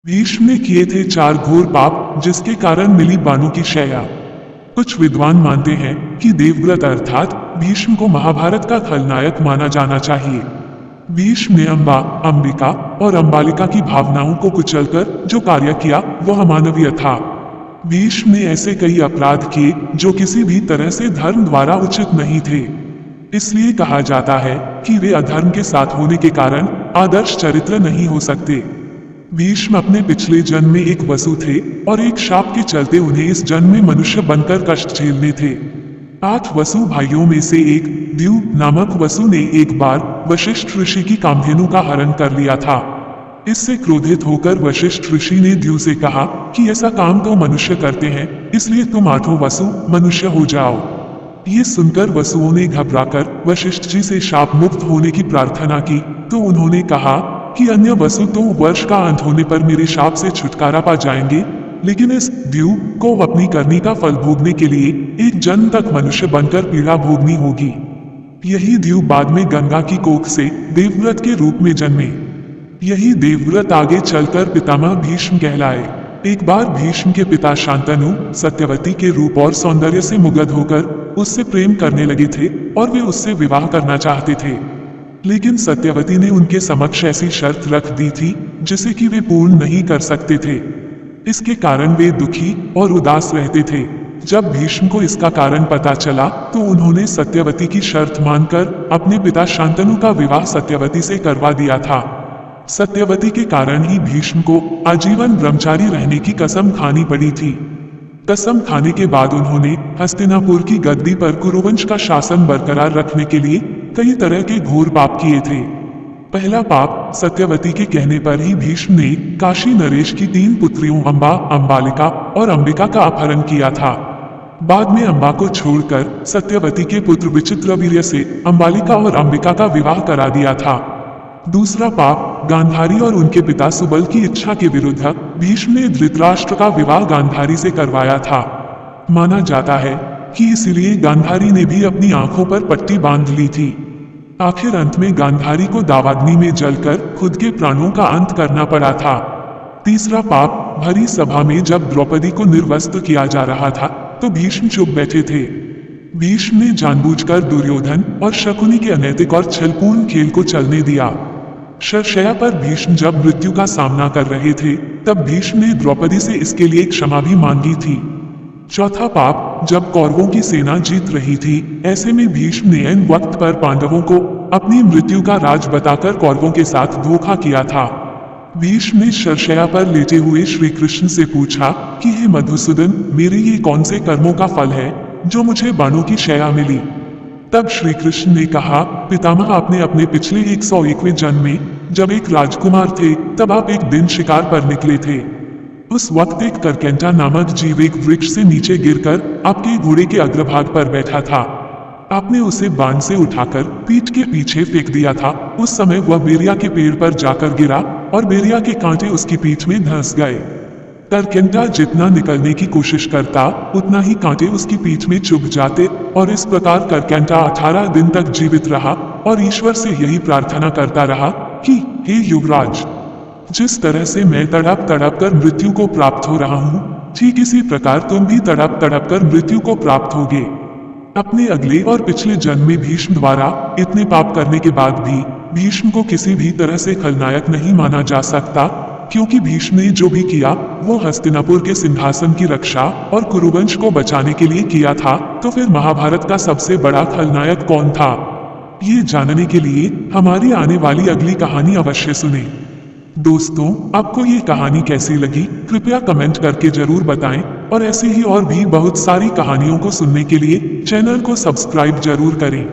भीष्म ने किए थे 4 घोर पाप जिसके कारण मिली बाणों की शैया। कुछ विद्वान मानते हैं कि देवव्रत अर्थात भीष्म को महाभारत का खलनायक माना जाना चाहिए। भीष्म ने अम्बा, अंबिका और अंबालिका की भावनाओं को कुचलकर जो कार्य किया वह अमानवीय था। भीष्म ने ऐसे कई अपराध किए जो किसी भी तरह से धर्म द्वारा उचित नहीं थे। इसलिए कहा जाता है कि वे अधर्म के साथ होने के कारण आदर्श चरित्र नहीं हो सकते। भीष्म अपने पिछले जन्म में एक वसु थे और एक शाप के चलते उन्हें इस जन्म में मनुष्य बनकर कष्ट झेलने थे। 8 वसु भाइयों में से एक द्यू नामक वसु ने एक बार वशिष्ठ ऋषि की कामधेनु का हरण कर लिया था। इससे क्रोधित होकर वशिष्ठ ऋषि ने द्यू से कहा कि ऐसा काम तो मनुष्य करते हैं, इसलिए तुम 8 वसु मनुष्य हो जाओ। ये सुनकर वसुओं ने घबराकर वशिष्ठ जी से शाप मुक्त होने की प्रार्थना की तो उन्होंने कहा कि अन्य वसु तो वर्ष का अंत होने पर मेरे शाप से छुटकारा पा जाएंगे, लेकिन इस द्यू को अपनी करनी का फल भोगने के लिए एक जन्म तक मनुष्य बनकर पीड़ा भोगनी होगी। यही द्यू बाद में गंगा की कोख से देवव्रत के रूप में जन्मे। यही देवव्रत आगे चलकर पितामह भीष्म कहलाए। एक बार भीष्म के पिता शांतनु सत्यवती के रूप और सौंदर्य से मुग्ध होकर उससे प्रेम करने लगे थे और वे उससे विवाह करना चाहते थे, लेकिन सत्यवती ने उनके समक्ष ऐसी शर्त रख दी थी जिसे कि वे पूर्ण नहीं कर सकते थे। इसके कारण वे दुखी और उदास रहते थे। जब भीष्म को इसका कारण पता चला तो उन्होंने सत्यवती की शर्त मानकर अपने पिता शांतनु का विवाह सत्यवती से करवा दिया था। सत्यवती के कारण ही भीष्म को आजीवन ब्रह्मचारी रहने की कसम खानी पड़ी थी। कसम खाने के बाद उन्होंने हस्तिनापुर की गद्दी पर कुरुवंश का शासन बरकरार रखने के लिए कई तरह के घोर पाप किए थे। पहला पाप, सत्यवती के कहने पर ही भीष्म ने काशी नरेश की 3 पुत्रियों अम्बा, अंबालिका और अंबिका का अपहरण किया था। बाद में अम्बा को छोड़कर सत्यवती के पुत्र विचित्रवीर्य से अंबालिका और अंबिका का विवाह करा दिया था। दूसरा पाप, गांधारी और उनके पिता सुबल की इच्छा के विरुद्ध भीष्म ने धृतराष्ट्र का विवाह गांधारी से करवाया था। माना जाता है कि इसलिए गांधारी ने भी अपनी आंखों पर पट्टी बांध ली थी। आखिर अंत में गांधारी को दावाग्नि में जलकर खुद के प्राणों का अंत करना पड़ा था। तीसरा पाप, भरी सभा में जब द्रौपदी को निर्वस्त्र किया जा रहा था तो भीष्म चुप बैठे थे। भीष्म ने जानबूझकर दुर्योधन और शकुनी के अनैतिक और छलपूर्ण खेल को चलने दिया। शरशय्या पर भीष्म जब मृत्यु का सामना कर रहे थे तब भीष्म ने द्रौपदी से इसके लिए क्षमा भी मांगी थी। चौथा पाप, जब कौरवों की सेना जीत रही थी ऐसे में भीष्म ने ऐन वक्त पर पांडवों को अपनी मृत्यु का राज बताकर कौरवों के साथ धोखा किया था। भीष्म ने शरशय्या पर लेटे हुए श्री कृष्ण से पूछा कि हे मधुसूदन, मेरे ये कौन से कर्मों का फल है जो मुझे बाणों की शैया मिली। तब श्री कृष्ण ने कहा, पितामह, आपने अपने पिछले 101वें जन्म में जब एक राजकुमार थे तब आप एक दिन शिकार पर निकले थे। उस वक्त एक करकेंटा नामक जीव एक वृक्ष से नीचे गिरकर आपके घोड़े के अग्रभाग पर बैठा था। आपने उसे बाण से उठाकर पीठ के पीछे फेंक दिया था। उस समय वह बेरिया के पेड़ पर जाकर गिरा और बेरिया के कांटे उसकी पीठ में धंस गए। करकेंटा जितना निकलने की कोशिश करता उतना ही कांटे उसकी पीठ में चुभ जाते और इस प्रकार करकेंटा 18 दिन तक जीवित रहा और ईश्वर से यही प्रार्थना करता रहा कि हे युवराज, जिस तरह से मैं तड़प तड़प कर मृत्यु को प्राप्त हो रहा हूँ, ठीक इसी प्रकार तुम भी तड़प तड़प कर मृत्यु को प्राप्त होगे। अपने अगले और पिछले जन्म में भीष्म द्वारा इतने पाप करने के बाद भी भीष्म को किसी भी तरह से खलनायक नहीं माना जा सकता, क्योंकि भीष्म ने जो भी किया वो हस्तिनापुर के सिंहासन की रक्षा और कुरुवंश को बचाने के लिए किया था। तो फिर महाभारत का सबसे बड़ा खलनायक कौन था? ये जानने के लिए हमारी आने वाली अगली कहानी अवश्य सुने। दोस्तों, आपको ये कहानी कैसी लगी कृपया कमेंट करके जरूर बताएं और ऐसे ही और भी बहुत सारी कहानियों को सुनने के लिए चैनल को सब्सक्राइब जरूर करें।